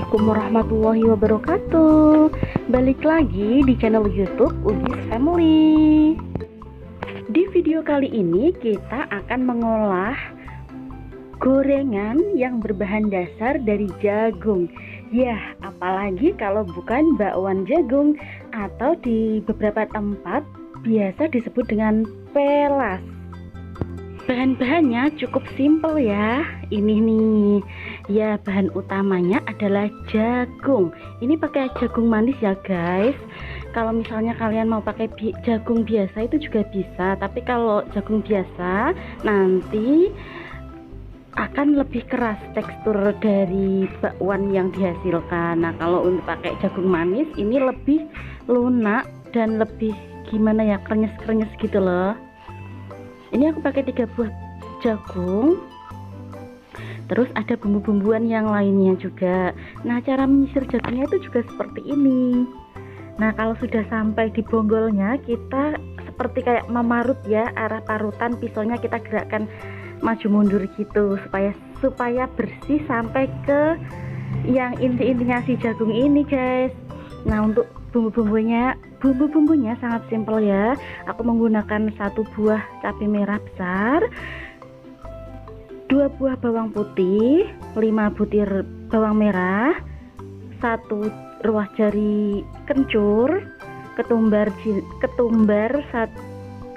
Assalamualaikum warahmatullahi wabarakatuh. Balik lagi di channel YouTube Ugis Family. Di video kali ini kita akan mengolah gorengan yang berbahan dasar dari jagung. Ya, apalagi kalau bukan bakwan jagung atau di beberapa tempat biasa disebut dengan pelas. Bahan-bahannya cukup simpel ya. Ini nih, ya bahan utamanya adalah jagung. Ini pakai jagung manis ya guys. Kalau misalnya kalian mau pakai jagung biasa itu juga bisa, tapi kalau jagung biasa nanti akan lebih keras tekstur dari bakwan yang dihasilkan. Nah, kalau untuk pakai jagung manis ini lebih lunak dan lebih gimana ya, krenyes-krenyes gitu loh. Ini aku pakai 3 buah jagung. Terus ada bumbu-bumbuan yang lainnya juga. Nah, cara menyisir jagungnya itu juga seperti ini. Nah, kalau sudah sampai di bonggolnya, kita seperti kayak memarut ya, arah parutan pisaunya kita gerakkan maju mundur gitu supaya bersih sampai ke yang inti-intinya si jagung ini guys. Nah, untuk bumbu-bumbunya sangat simpel ya. Aku menggunakan 1 buah cabai merah besar, 2 buah bawang putih, 5 butir bawang merah, 1 ruas jari kencur, ketumbar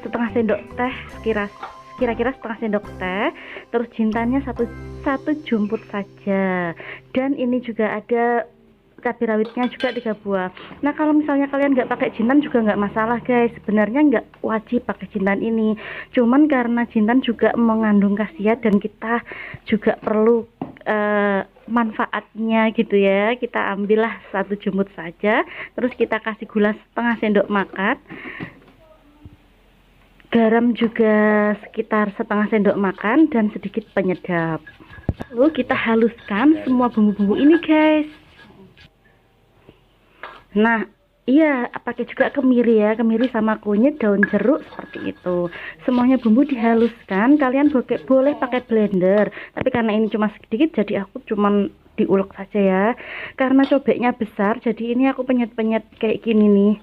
setengah sendok teh, kira-kira setengah sendok teh, terus jintannya satu jumput saja, dan ini juga ada cabai rawitnya juga 3 buah. Nah, kalau misalnya kalian nggak pakai jintan juga nggak masalah guys, sebenarnya nggak wajib pakai jintan ini, cuman karena jintan juga mengandung khasiat dan kita juga perlu manfaatnya gitu ya, kita ambillah 1 jumput saja, terus kita kasih gula setengah sendok makan, garam juga sekitar setengah sendok makan, dan sedikit penyedap. Lalu kita haluskan semua bumbu-bumbu ini guys. Nah, iya, pakai juga kemiri ya, kemiri sama kunyit, daun jeruk, seperti itu. Semuanya bumbu dihaluskan. Kalian boleh pakai blender, tapi karena ini cuma sedikit jadi aku cuman diulek saja ya. Karena cobeknya besar, jadi ini aku penyet-penyet kayak gini nih.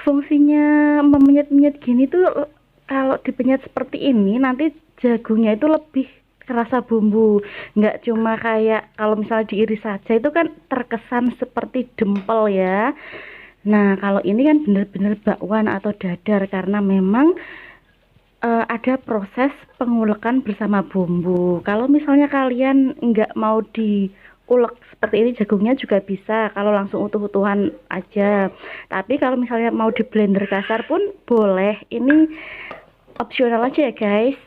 Fungsinya memenyet-menyet gini tuh, kalau dipenyet seperti ini nanti jagungnya itu lebih rasa bumbu, nggak cuma kayak kalau misalnya diiris saja itu kan terkesan seperti dempel ya. Nah, kalau ini kan bener-bener bakwan atau dadar karena memang ada proses pengulekan bersama bumbu. Kalau misalnya kalian nggak mau diulek seperti ini jagungnya juga bisa, kalau langsung utuh-utuhan aja. Tapi kalau misalnya mau di blender kasar pun boleh, ini opsional aja ya guys.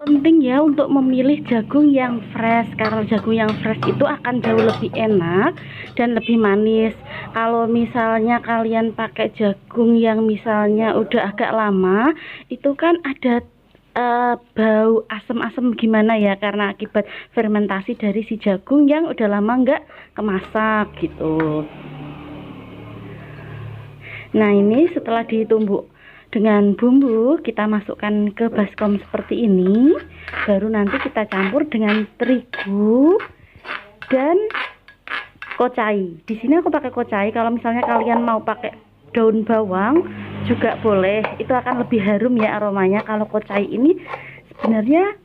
Penting ya untuk memilih jagung yang fresh, karena jagung yang fresh itu akan jauh lebih enak dan lebih manis. Kalau misalnya kalian pakai jagung yang misalnya udah agak lama, itu kan ada bau asam-asam gimana ya, karena akibat fermentasi dari si jagung yang udah lama nggak kemasak gitu. Nah, ini setelah ditumbuk dengan bumbu, kita masukkan ke baskom seperti ini, baru nanti kita campur dengan terigu dan kocai. Di sini aku pakai kocai. Kalau misalnya kalian mau pakai daun bawang juga boleh, itu akan lebih harum ya aromanya. Kalau kocai ini sebenarnya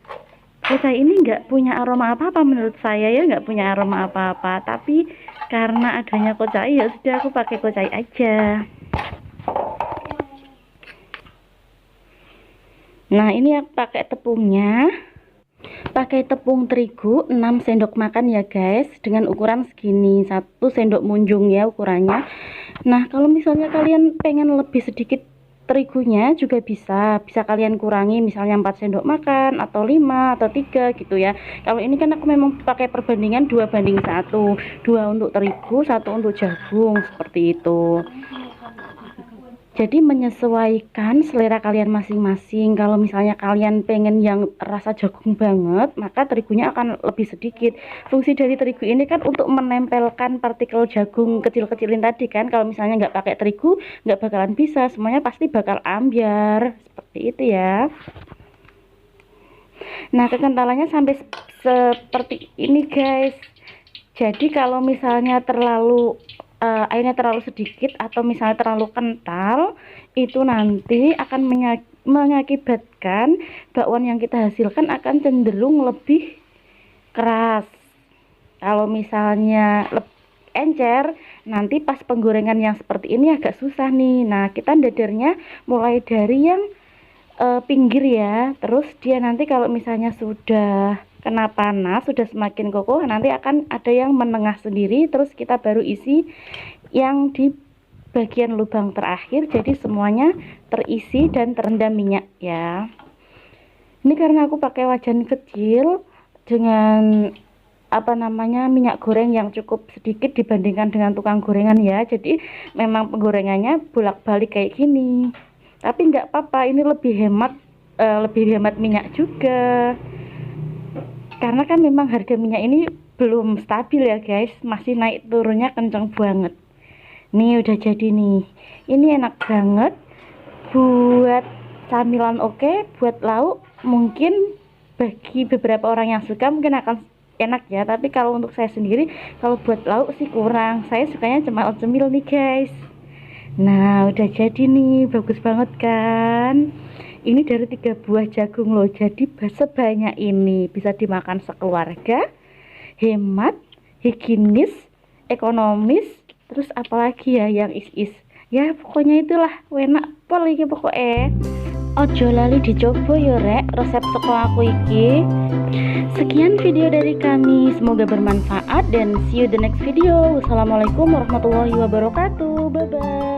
nggak punya aroma apa-apa menurut saya ya, nggak punya aroma apa-apa, tapi karena adanya kocai ya sudah aku pakai kocai aja. Nah, ini aku pakai tepungnya, pakai tepung terigu 6 sendok makan ya guys, dengan ukuran segini, 1 sendok munjung ya ukurannya. Nah, kalau misalnya kalian pengen lebih sedikit terigunya juga bisa kalian kurangi, misalnya 4 sendok makan atau 5 atau 3 gitu ya. Kalau ini kan aku memang pakai perbandingan 2:1, 2 untuk terigu, 1 untuk jagung, seperti itu. Jadi menyesuaikan selera kalian masing-masing. Kalau misalnya kalian pengen yang rasa jagung banget, maka terigunya akan lebih sedikit. Fungsi dari terigu ini kan untuk menempelkan partikel jagung kecil-kecilin tadi kan. Kalau misalnya nggak pakai terigu, nggak bakalan bisa. Semuanya pasti bakal ambyar. Seperti itu ya. Nah, kekentalannya sampai seperti ini guys. Jadi kalau misalnya terlalu airnya terlalu sedikit atau misalnya terlalu kental, itu nanti akan mengakibatkan bakwan yang kita hasilkan akan cenderung lebih keras. Kalau misalnya encer, nanti pas penggorengan yang seperti ini agak susah nih. Nah, kita dadarnya mulai dari yang pinggir ya, terus dia nanti kalau misalnya sudah kena panas, sudah semakin kokoh, nanti akan ada yang menengah sendiri, terus kita baru isi yang di bagian lubang terakhir, jadi semuanya terisi dan terendam minyak ya. Ini karena aku pakai wajan kecil dengan minyak goreng yang cukup sedikit dibandingkan dengan tukang gorengan ya, jadi memang penggorengannya bolak-balik kayak gini. Tapi nggak apa-apa, ini lebih hemat minyak juga, karena kan memang harga minyak ini belum stabil ya guys, masih naik turunnya kenceng banget. Nih udah jadi nih, ini enak banget buat camilan, oke, buat lauk mungkin bagi beberapa orang yang suka mungkin akan enak ya, tapi kalau untuk saya sendiri, kalau buat lauk sih kurang, saya sukanya cemil nih guys. Nah udah jadi nih, bagus banget kan. Ini dari 3 buah jagung loh, jadi sebanyak ini bisa dimakan sekeluarga, hemat, higienis, ekonomis, terus apalagi ya yang is ya, pokoknya itulah enak pol iki pokoknya. Ojo lali dicoba yo rek resep sekolah aku iki. Sekian video dari kami, semoga bermanfaat dan see you the next video. Wassalamualaikum warahmatullahi wabarakatuh. Bye bye.